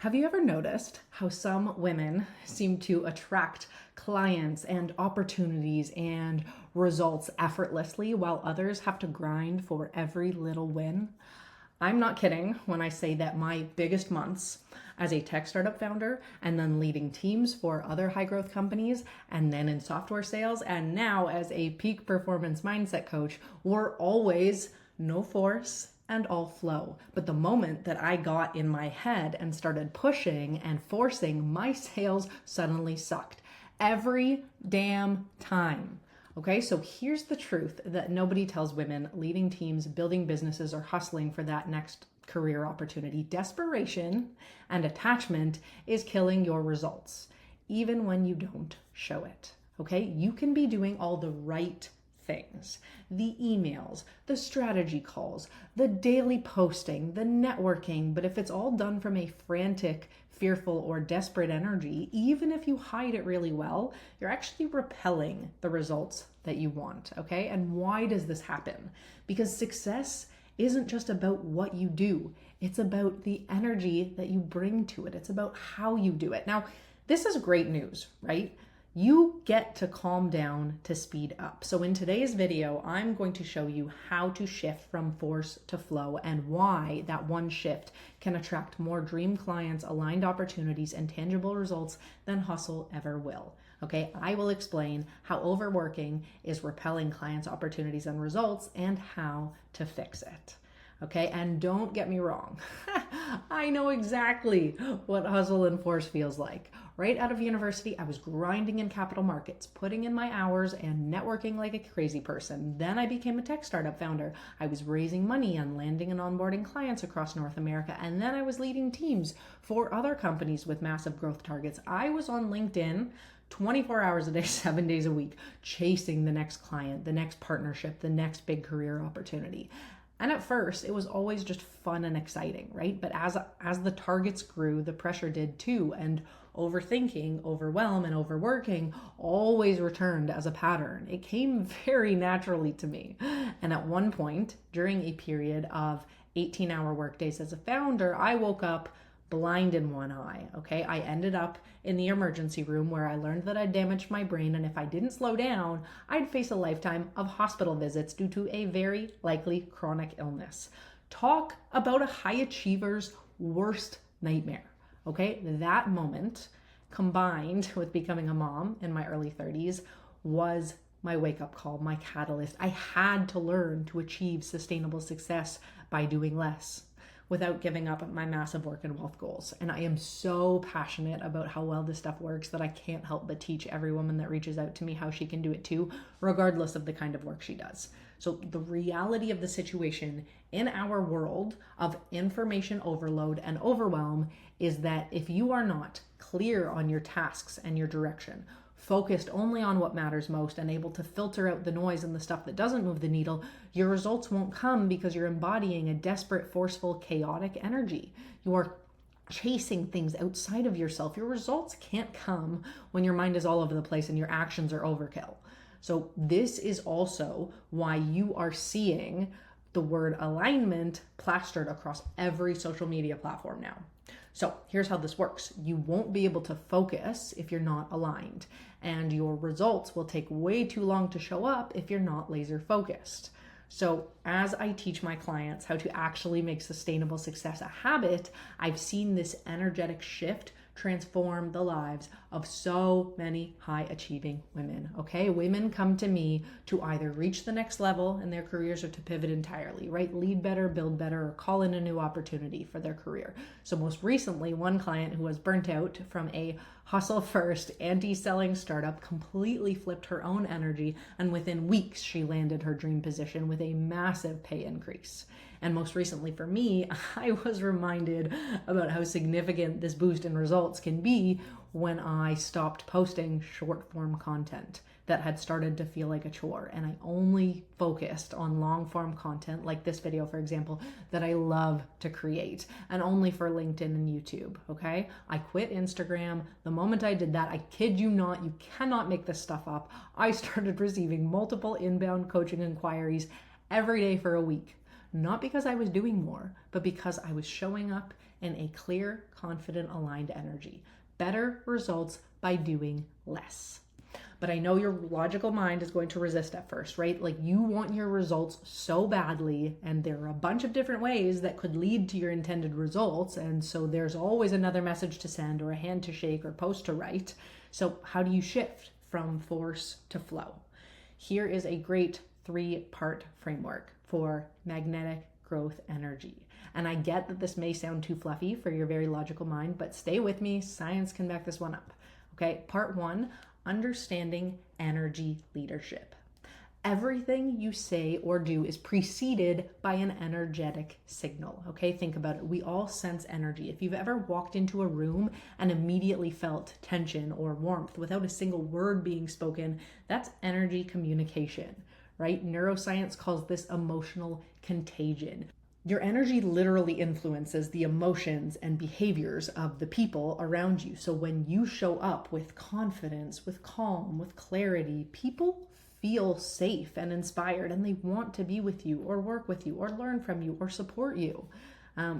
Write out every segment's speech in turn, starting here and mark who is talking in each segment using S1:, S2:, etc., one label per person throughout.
S1: Have you ever noticed how some women seem to attract clients and opportunities and results effortlessly while others have to grind for every little win? I'm not kidding when I say that my biggest months as a tech startup founder and then leading teams for other high growth companies and then in software sales and now as a peak performance mindset coach were always no force and all flow. But the moment that I got in my head and started pushing and forcing, my sales suddenly sucked every damn time. Okay, so here's the truth that nobody tells women leading teams, building businesses, or hustling for that next career opportunity. Desperation and attachment is killing your results, even when you don't show it. Okay, you can be doing all the right things, the emails, the strategy calls, the daily posting, the networking, but if it's all done from a frantic, fearful, or desperate energy, even if you hide it really well, you're actually repelling the results that you want, okay? And why does this happen? Because success isn't just about what you do, it's about the energy that you bring to it. It's about how you do it. Now, this is great news, right? You get to calm down to speed up. So in today's video, I'm going to show you how to shift from force to flow and why that one shift can attract more dream clients, aligned opportunities, and tangible results than hustle ever will. Okay, I will explain how overworking is repelling clients, opportunities, and results and how to fix it. Okay, and don't get me wrong. I know exactly what hustle and force feels like. Right out of university, I was grinding in capital markets, putting in my hours and networking like a crazy person. Then I became a tech startup founder. I was raising money and landing and onboarding clients across North America. And then I was leading teams for other companies with massive growth targets. I was on LinkedIn 24 hours a day, 7 days a week, chasing the next client, the next partnership, the next big career opportunity. And at first, it was always just fun and exciting, right? But as the targets grew, the pressure did too. And overthinking, overwhelm, and overworking always returned as a pattern. It came very naturally to me. And at one point, during a period of 18-hour workdays as a founder, I woke up blind in one eye, okay? I ended up in the emergency room where I learned that I'd damaged my brain, and if I didn't slow down, I'd face a lifetime of hospital visits due to a very likely chronic illness. Talk about a high achiever's worst nightmare, okay? That moment, combined with becoming a mom in my early 30s, was my wake-up call, my catalyst. I had to learn to achieve sustainable success by doing less, without giving up my massive work and wealth goals. And I am so passionate about how well this stuff works that I can't help but teach every woman that reaches out to me how she can do it too, regardless of the kind of work she does. So the reality of the situation in our world of information overload and overwhelm is that if you are not clear on your tasks and your direction, focused only on what matters most and able to filter out the noise and the stuff that doesn't move the needle, your results won't come because you're embodying a desperate, forceful, chaotic energy. You are chasing things outside of yourself. Your results can't come when your mind is all over the place and your actions are overkill. So this is also why you are seeing the word alignment plastered across every social media platform now. So here's how this works. You won't be able to focus if you're not aligned, and your results will take way too long to show up if you're not laser focused. So as I teach my clients how to actually make sustainable success a habit, I've seen this energetic shift transform the lives of so many high achieving women. Okay, women come to me to either reach the next level in their careers or to pivot entirely, right? Lead better, build better, or call in a new opportunity for their career. So most recently, one client who was burnt out from a hustle first, anti-selling startup completely flipped her own energy, and within weeks she landed her dream position with a massive pay increase. And most recently for me, I was reminded about how significant this boost in results can be when I stopped posting short form content that had started to feel like a chore. And I only focused on long form content, like this video, for example, that I love to create, and only for LinkedIn and YouTube, okay? I quit Instagram. The moment I did that, I kid you not, you cannot make this stuff up, I started receiving multiple inbound coaching inquiries every day for a week. Not because I was doing more, but because I was showing up and a clear, confident, aligned energy. Better results by doing less. But I know your logical mind is going to resist at first, right? Like, you want your results so badly, and there are a bunch of different ways that could lead to your intended results. And so there's always another message to send, or a hand to shake, or post to write. So how do you shift from force to flow? Here is a great 3-part framework for magnetic growth energy. And I get that this may sound too fluffy for your very logical mind, but stay with me. Science can back this one up. Okay, part 1, understanding energy leadership. Everything you say or do is preceded by an energetic signal. Okay, think about it. We all sense energy. If you've ever walked into a room and immediately felt tension or warmth without a single word being spoken, that's energy communication, right? Neuroscience calls this emotional contagion. Your energy literally influences the emotions and behaviors of the people around you. So when you show up with confidence, with calm, with clarity, people feel safe and inspired, and they want to be with you or work with you or learn from you or support you.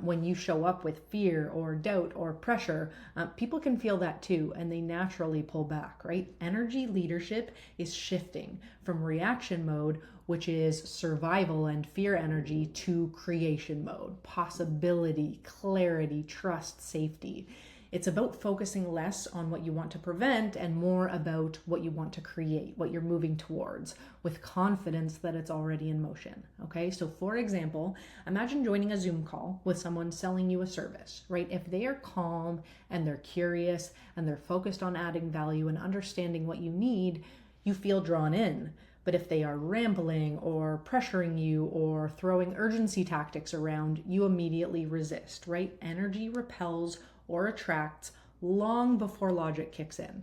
S1: When you show up with fear or doubt or pressure, people can feel that too, and they naturally pull back, right? Energy leadership is shifting from reaction mode, which is survival and fear energy, to creation mode, possibility, clarity, trust, safety. It's about focusing less on what you want to prevent and more about what you want to create, what you're moving towards, with confidence that it's already in motion. Okay, so for example, imagine joining a Zoom call with someone selling you a service, right? If they are calm and they're curious and they're focused on adding value and understanding what you need, you feel drawn in. But if they are rambling or pressuring you or throwing urgency tactics around, you immediately resist, right? Energy repels or attracts long before logic kicks in.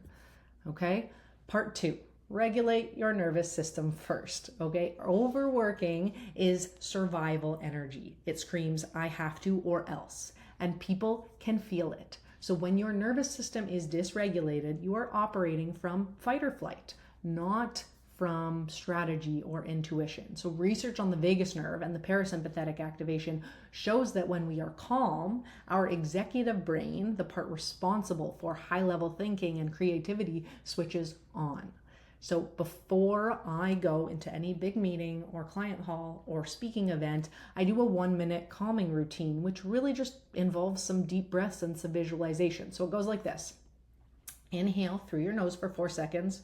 S1: Okay? Part 2, regulate your nervous system first. Okay? Overworking is survival energy. It screams, I have to or else. And people can feel it. So when your nervous system is dysregulated, you are operating from fight or flight, not from strategy or intuition. So research on the vagus nerve and the parasympathetic activation shows that when we are calm, our executive brain, the part responsible for high-level thinking and creativity, switches on. So before I go into any big meeting or client call or speaking event, I do a 1-minute calming routine, which really just involves some deep breaths and some visualization. So it goes like this. Inhale through your nose for 4 seconds.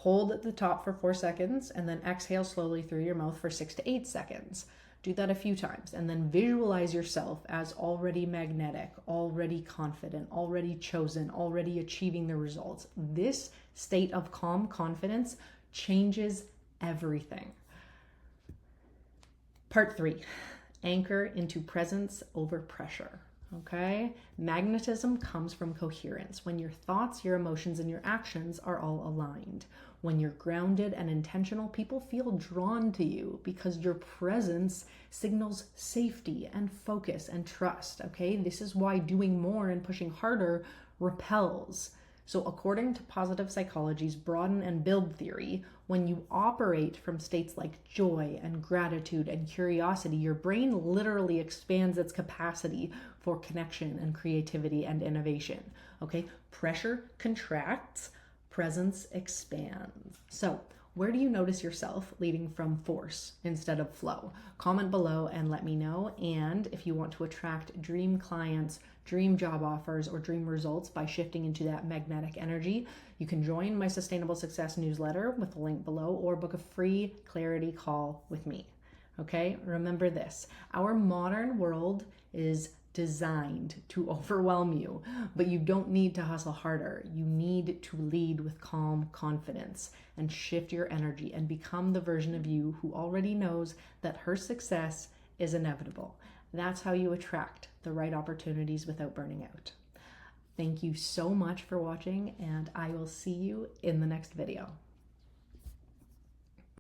S1: Hold at the top for 4 seconds, and then exhale slowly through your mouth for 6 to 8 seconds. Do that a few times, and then visualize yourself as already magnetic, already confident, already chosen, already achieving the results. This state of calm confidence changes everything. Part 3, anchor into presence over pressure. Okay? Magnetism comes from coherence, when your thoughts, your emotions, and your actions are all aligned. When you're grounded and intentional, people feel drawn to you because your presence signals safety and focus and trust. Okay? This is why doing more and pushing harder repels. So according to positive psychology's broaden and build theory, when you operate from states like joy and gratitude and curiosity, your brain literally expands its capacity for connection and creativity and innovation. Okay? Pressure contracts, presence expands. So where do you notice yourself leading from force instead of flow? Comment below and let me know. And if you want to attract dream clients, dream job offers, or dream results by shifting into that magnetic energy, you can join my Sustainable Success newsletter with the link below, or book a free clarity call with me. Okay? Remember this, our modern world is designed to overwhelm you, but you don't need to hustle harder. You need to lead with calm confidence and shift your energy and become the version of you who already knows that her success is inevitable. That's how you attract the right opportunities without burning out. Thank you so much for watching, and I will see you in the next video.